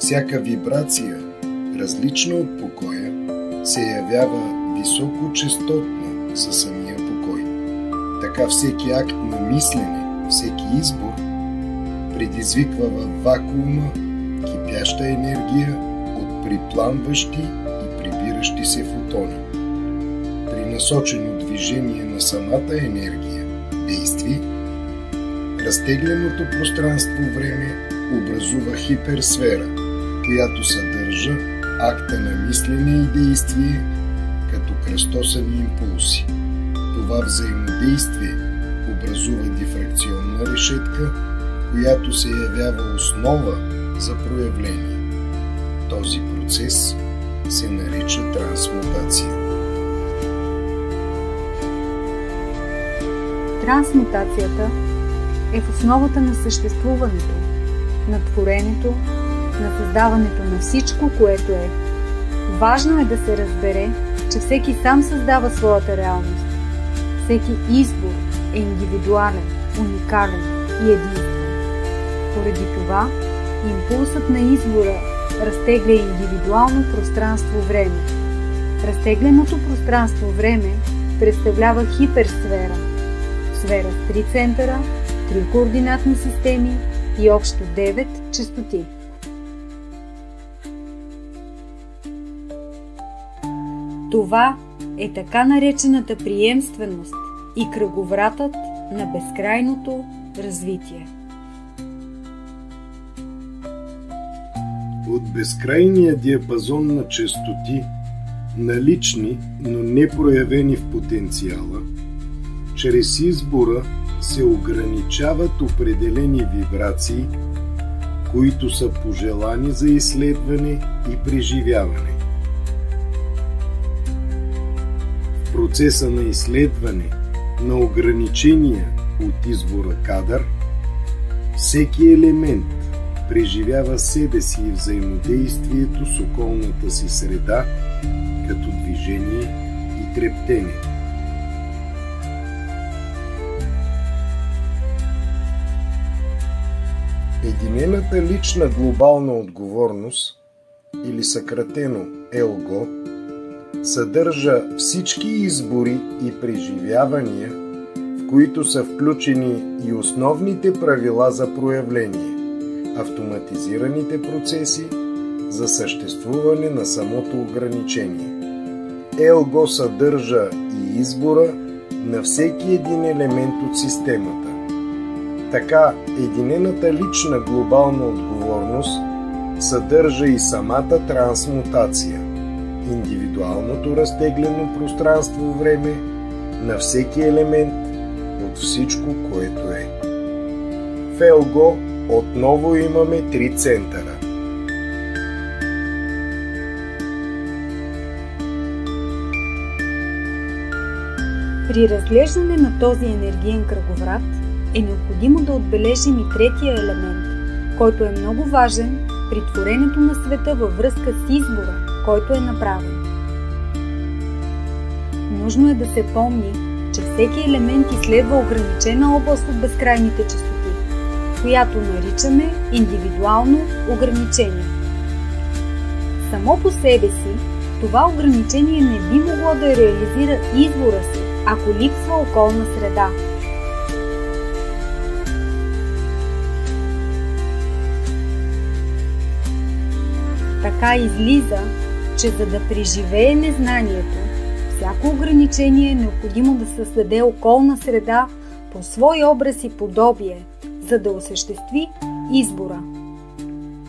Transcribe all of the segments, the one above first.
всяка вибрация, различна от покоя, се явява високочестотна за самия покой. Така всеки акт на мислене, всеки избор предизвиква във вакуума кипяща енергия от припламващи и прибиращи се фотони. При насочено движение на самата енергия, действие, разтегленото пространство-време образува хиперсфера, която съдържа акта на мислене и действие като кръстосани импулси. Това взаимодействие образува дифракционна решетка, която се явява основа за проявление. Този процес се нарича трансмутация. Трансмутацията е в основата на съществуването, на творенето, на създаването на всичко, което е. Важно е да се разбере, че всеки сам създава своята реалност. Всеки избор е индивидуален, уникален и единствен. Поради това, импулсът на избора разтегля индивидуално пространство-време. Разтегленото пространство-време представлява хиперсфера, сфера с 3 центъра, 3 координатни системи и общо 9 честоти. Това е така наречената приемственост и кръговратът на безкрайното развитие. От безкрайния диапазон на честоти, налични, но не проявени в потенциала, чрез избора се ограничават определени вибрации, които са пожелани за изследване и преживяване. В процеса на изследване на ограничения от избора кадър, всеки елемент преживява себе си и взаимодействието с околната си среда като движение и трептение. Единената лична глобална отговорност, или съкратено ЕЛГО, съдържа всички избори и преживявания, в които са включени и основните правила за проявление, автоматизираните процеси за съществуване на самото ограничение. ЕЛГО съдържа и избора на всеки един елемент от системата. Така, единената лична глобална отговорност съдържа и самата трансмутация, индивидуалното разтеглено пространство-време на всеки елемент от всичко, което е. В ЕЛГО отново имаме 3 центъра. При разглеждане на този енергиен кръговрат е необходимо да отбележим и третия елемент, който е много важен при творенето на света във връзка с избора, който е направен. Нужно е да се помни, че всеки елемент изследва ограничена област от безкрайните честоти, която наричаме индивидуално ограничение. Само по себе си, това ограничение не би могло да реализира избора си, ако липсва околна среда. Така излиза, че за да преживее незнанието, всяко ограничение е необходимо да създаде околна среда по свой образ и подобие, за да осъществи избора.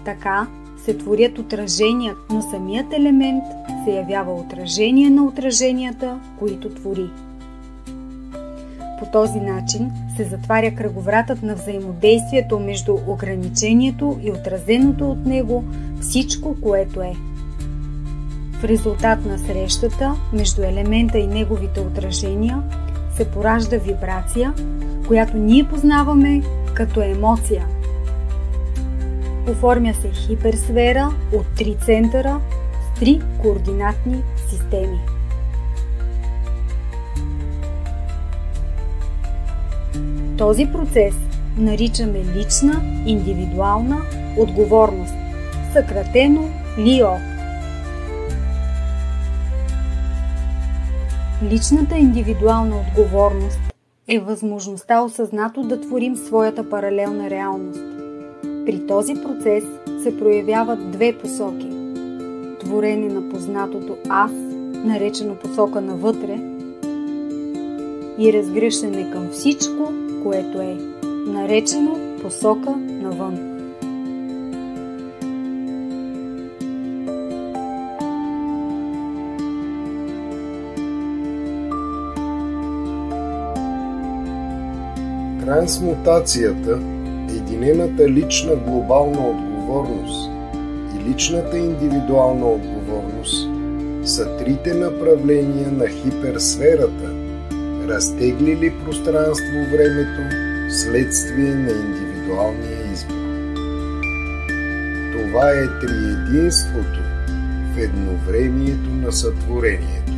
Така се творят отражения, но самият елемент се явява отражение на отраженията, които твори. По този начин се затваря кръговратът на взаимодействието между ограничението и отразеното от него всичко, което е. В резултат на срещата между елемента и неговите отражения се поражда вибрация, която ние познаваме като емоция. Оформя се хиперсфера от 3 центъра с 3 координатни системи. Този процес наричаме лична, индивидуална отговорност. съкратено ЛИО. Личната индивидуална отговорност е възможността осъзнато да творим своята паралелна реалност. При този процес се проявяват две посоки. Творене на познатото аз, наречено посока навътре, и разгръщане към всичко, което е, наречено посока навън. Трансмутацията, единената лична глобална отговорност и личната индивидуална отговорност са трите направления на хиперсферата, разтеглили пространство-времето следствие на индивидуалния избор. Това е триединството в едновремието на сътворението.